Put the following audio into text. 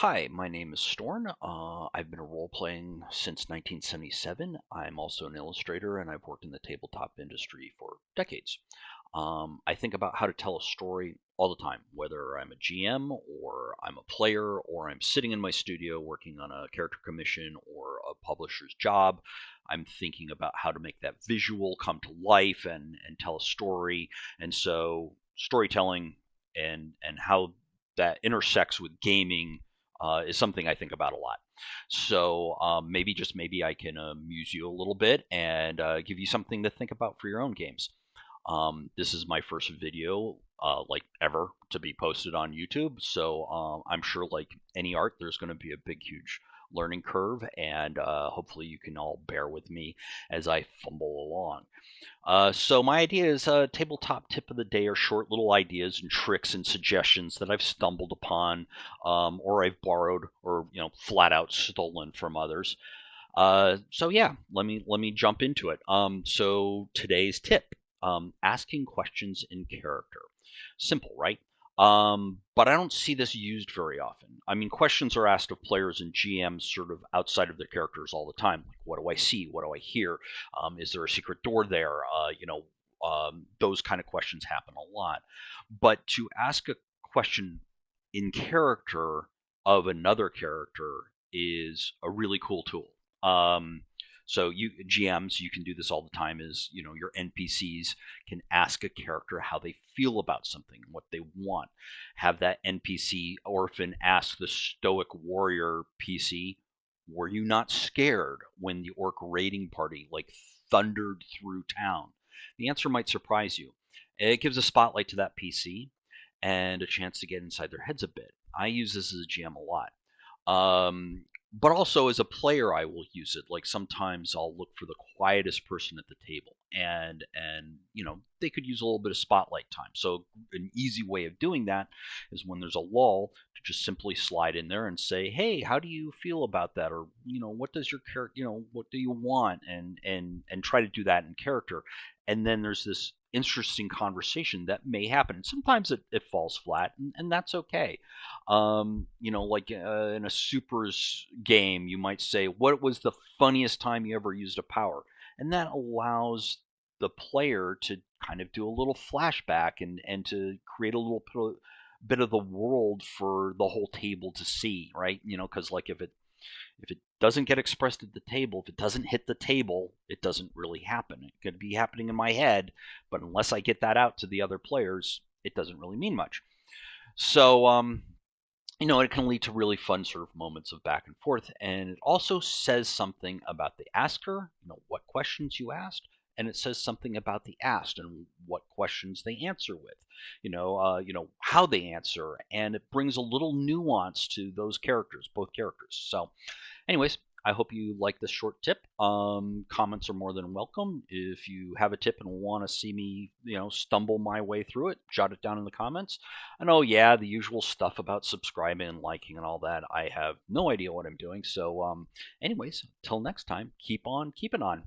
Hi, my name is Storn. I've been role-playing since 1977. I'm also an illustrator, and I've worked in the tabletop industry for decades. I think about how to tell a story all the time, whether I'm a GM or I'm a player or I'm sitting in my studio working on a character commission or a publisher's job. I'm thinking about how to make that visual come to life and tell a story. And so storytelling and how that intersects with gaming is something I think about a lot. So maybe I can amuse you a little bit and give you something to think about for your own games. This is my first video, like ever, to be posted on YouTube. So I'm sure, like any art, there's going to be a big, huge learning curve, and hopefully you can all bear with me as I fumble along. So my idea is a tabletop tip of the day are short little ideas and tricks and suggestions that I've stumbled upon, or I've borrowed, or flat out stolen from others. So yeah, let me jump into it. So today's tip: asking questions in character. Simple, right? But I don't see this used very often. I mean, questions are asked of players and GMs sort of outside of their characters all the time. Like, what do I see? What do I hear? Is there a secret door there? Those kind of questions happen a lot. But to ask a question in character of another character is a really cool tool. Um, so you GMs, you can do this all the time. Is your NPCs can ask a character how they feel about something, what they want. Have that NPC orphan ask the stoic warrior PC, "Were you not scared when the orc raiding party like thundered through town?" The answer might surprise you. It gives a spotlight to that PC and a chance to get inside their heads a bit. I use this as a GM a lot. But also as a player, I will use it. Like sometimes I'll look for the quietest person at the table, and they could use a little bit of spotlight time. So an easy way of doing that is when there's a lull to just simply slide in there and say, "Hey, how do you feel about that?" Or what does your character, what do you want? And try to do that in character. And then there's this interesting conversation that may happen. And sometimes it falls flat, and that's okay. Like in a supers game, you might say, "What was the funniest time you ever used a power?" And that allows the player to kind of do a little flashback and to create a little bit of the world for the whole table to see, right? Because like if it doesn't get expressed at the table, if it doesn't hit the table, it doesn't really happen. It could be happening in my head, but unless I get that out to the other players, it doesn't really mean much. So it can lead to really fun sort of moments of back and forth. And it also says something about the asker, what questions you asked, and it says something about the asked and what questions they answer with, how they answer, and it brings a little nuance to those characters, both characters. So, anyways, I hope you like this short tip. Comments are more than welcome. If you have a tip and want to see me, stumble my way through it, jot it down in the comments. And oh yeah, the usual stuff about subscribing and liking and all that. I have no idea what I'm doing. So, anyways, till next time, keep on keeping on.